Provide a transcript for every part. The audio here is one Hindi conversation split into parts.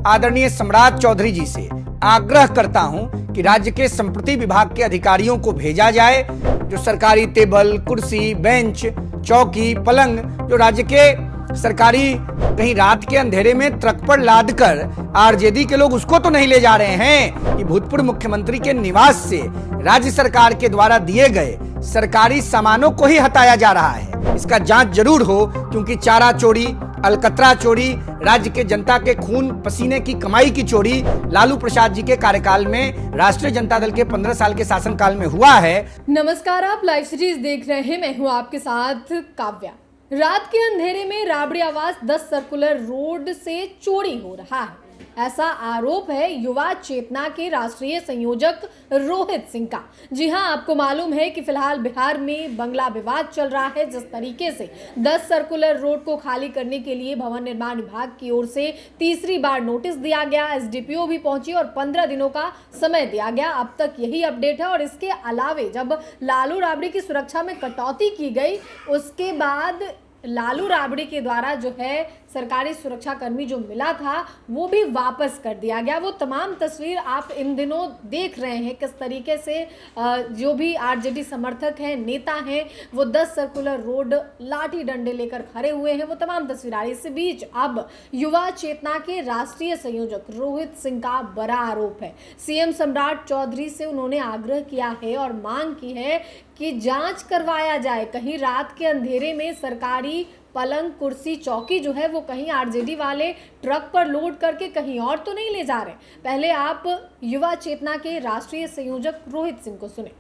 आदरणीय सम्राट चौधरी जी से आग्रह करता हूं कि राज्य के संप्रति विभाग के अधिकारियों को भेजा जाए। जो सरकारी टेबल, कुर्सी, बेंच, चौकी, पलंग जो राज्य के सरकारी कहीं रात के अंधेरे में ट्रक पर लादकर आरजेडी के लोग उसको तो नहीं ले जा रहे हैं कि भूतपूर्व मुख्यमंत्री के निवास से राज्य सरकार के द्वारा दिए गए सरकारी सामानों को ही हटाया जा रहा है। इसका जांच जरूर हो, क्योंकि चारा चोरी, अलकतरा चोरी, राज्य के जनता के खून पसीने की कमाई की चोरी लालू प्रसाद जी के कार्यकाल में राष्ट्रीय जनता दल के 15 साल के शासनकाल में हुआ है। नमस्कार, आप लाइव सीरीज देख रहे हैं। मैं हूं आपके साथ काव्या। रात के अंधेरे में राबड़ी आवास 10 सर्कुलर रोड से चोरी हो रहा है, ऐसा आरोप है युवा चेतना के राष्ट्रीय संयोजक रोहित सिंह का। जी हां, आपको मालूम है कि फिलहाल बिहार में बंगला विवाद चल रहा है। जिस तरीके से 10 सर्कुलर रोड को खाली करने के लिए भवन निर्माण विभाग की ओर से तीसरी बार नोटिस दिया गया, एसडीपीओ भी पहुंची और 15 दिनों का समय दिया गया। अब तक यही अपडेट है। और इसके अलावे जब लालू राबड़ी की सुरक्षा में कटौती की गई, उसके बाद लालू राबड़ी के द्वारा जो है सरकारी सुरक्षा कर्मी जो मिला था वो भी वापस कर दिया गया। वो तमाम तस्वीर आप इन दिनों देख रहे हैं, किस तरीके से जो भी आरजेडी समर्थक हैं, नेता हैं, वो 10 सर्कुलर रोड लाठी डंडे लेकर खड़े हुए हैं। वो तमाम तस्वीर आ रही। इस बीच अब युवा चेतना के राष्ट्रीय संयोजक रोहित सिंह का बड़ा आरोप है। सीएम सम्राट चौधरी से उन्होंने आग्रह किया है और मांग की है कि जांच करवाया जाए, कहीं रात के अंधेरे में सरकारी पलंग, कुर्सी, चौकी जो है वो कहीं आरजेडी वाले ट्रक पर लोड करके कहीं और तो नहीं ले जा रहे। पहले आप युवा चेतना के राष्ट्रीय संयोजक रोहित सिंह को सुने।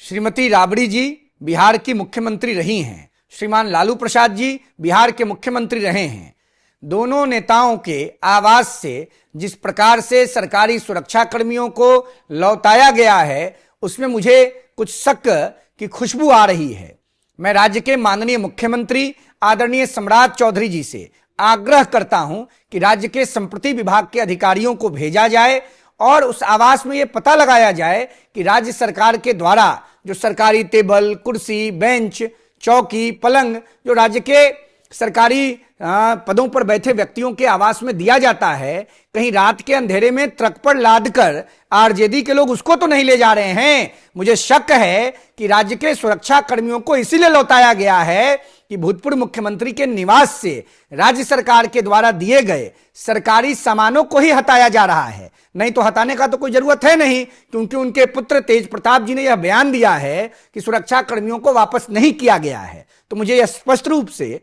श्रीमती राबड़ी जी बिहार की मुख्यमंत्री रही हैं, श्रीमान लालू प्रसाद जी बिहार के मुख्यमंत्री रहे हैं। दोनों नेताओं के आवास से जिस प्रकार से सरकारी सुरक्षा कर्मियों को लौटाया गया है, उसमें मुझे कुछ शक की खुशबू आ रही है। मैं राज्य के माननीय मुख्यमंत्री आदरणीय सम्राट चौधरी जी से आग्रह करता हूं कि राज्य के संप्रति विभाग के अधिकारियों को भेजा जाए और उस आवास में यह पता लगाया जाए कि राज्य सरकार के द्वारा जो सरकारी टेबल, कुर्सी, बेंच, चौकी, पलंग जो राज्य के सरकारी पदों पर बैठे व्यक्तियों के आवास में दिया जाता है, कहीं रात के अंधेरे में ट्रक पर लादकर आरजेडी के लोग उसको तो नहीं ले जा रहे हैं। मुझे शक है कि राज्य के सुरक्षा कर्मियों को इसीलिए लौटाया गया है कि भूतपूर्व मुख्यमंत्री के निवास से राज्य सरकार के द्वारा दिए गए सरकारी सामानों को ही हटाया जा रहा है। नहीं तो हटाने का तो कोई जरूरत है नहीं, क्योंकि उनके पुत्र तेज प्रताप जी ने यह बयान दिया है कि सुरक्षा कर्मियों को वापस नहीं किया गया है। तो मुझे यह स्पष्ट रूप से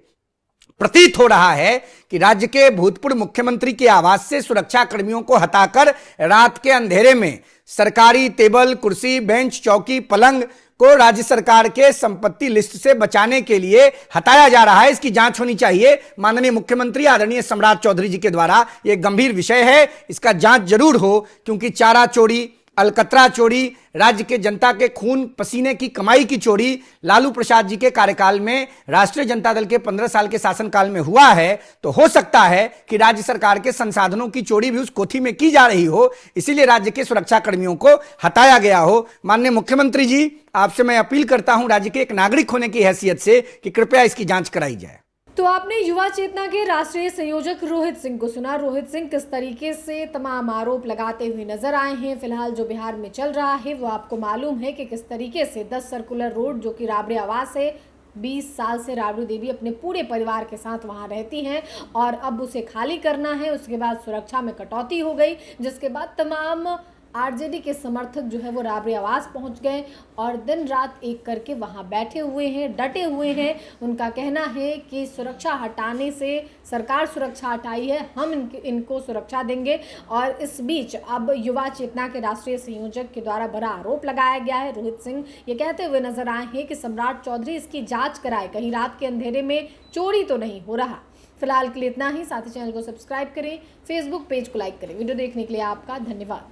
प्रतीत हो रहा है कि राज्य के भूतपूर्व मुख्यमंत्री के आवास से सुरक्षा कर्मियों को हटाकर रात के अंधेरे में सरकारी टेबल, कुर्सी, बेंच, चौकी, पलंग को राज्य सरकार के संपत्ति लिस्ट से बचाने के लिए हटाया जा रहा है। इसकी जांच होनी चाहिए माननीय मुख्यमंत्री आदरणीय सम्राट चौधरी जी के द्वारा। यह गंभीर विषय है, इसका जांच जरूर हो, क्योंकि चारा चोरी, अलकतरा चोरी, राज्य के जनता के खून पसीने की कमाई की चोरी लालू प्रसाद जी के कार्यकाल में राष्ट्रीय जनता दल के 15 साल के शासनकाल में हुआ है। तो हो सकता है कि राज्य सरकार के संसाधनों की चोरी भी उस कोठी में की जा रही हो, इसीलिए राज्य के सुरक्षा कर्मियों को हटाया गया हो। माननीय मुख्यमंत्री जी, आपसे मैं अपील करता हूं राज्य के एक नागरिक होने की हैसियत से कि कृपया इसकी जांच कराई जाए। तो आपने युवा चेतना के राष्ट्रीय संयोजक रोहित सिंह को सुना। रोहित सिंह किस तरीके से तमाम आरोप लगाते हुए नजर आए हैं। फिलहाल जो बिहार में चल रहा है वो आपको मालूम है कि किस तरीके से 10 सर्कुलर रोड जो कि राबड़ी आवास है, 20 साल से राबड़ी देवी अपने पूरे परिवार के साथ वहां रहती हैं और अब उसे खाली करना है। उसके बाद सुरक्षा में कटौती हो गई, जिसके बाद तमाम आरजेडी के समर्थक जो है वो राबड़ी आवास पहुंच गए और दिन रात एक करके वहां बैठे हुए हैं, डटे हुए हैं। उनका कहना है कि सुरक्षा हटाने से सरकार सुरक्षा हटाई है, हम इनको सुरक्षा देंगे। और इस बीच अब युवा चेतना के राष्ट्रीय संयोजक के द्वारा बड़ा आरोप लगाया गया है। रोहित सिंह ये कहते हुए नजर आए हैं कि सम्राट चौधरी इसकी जाँच कराए, कहीं रात के अंधेरे में चोरी तो नहीं हो रहा। फिलहाल के लिए इतना ही। साथ ही चैनल को सब्सक्राइब करें, फेसबुक पेज को लाइक करें। वीडियो देखने के लिए आपका धन्यवाद।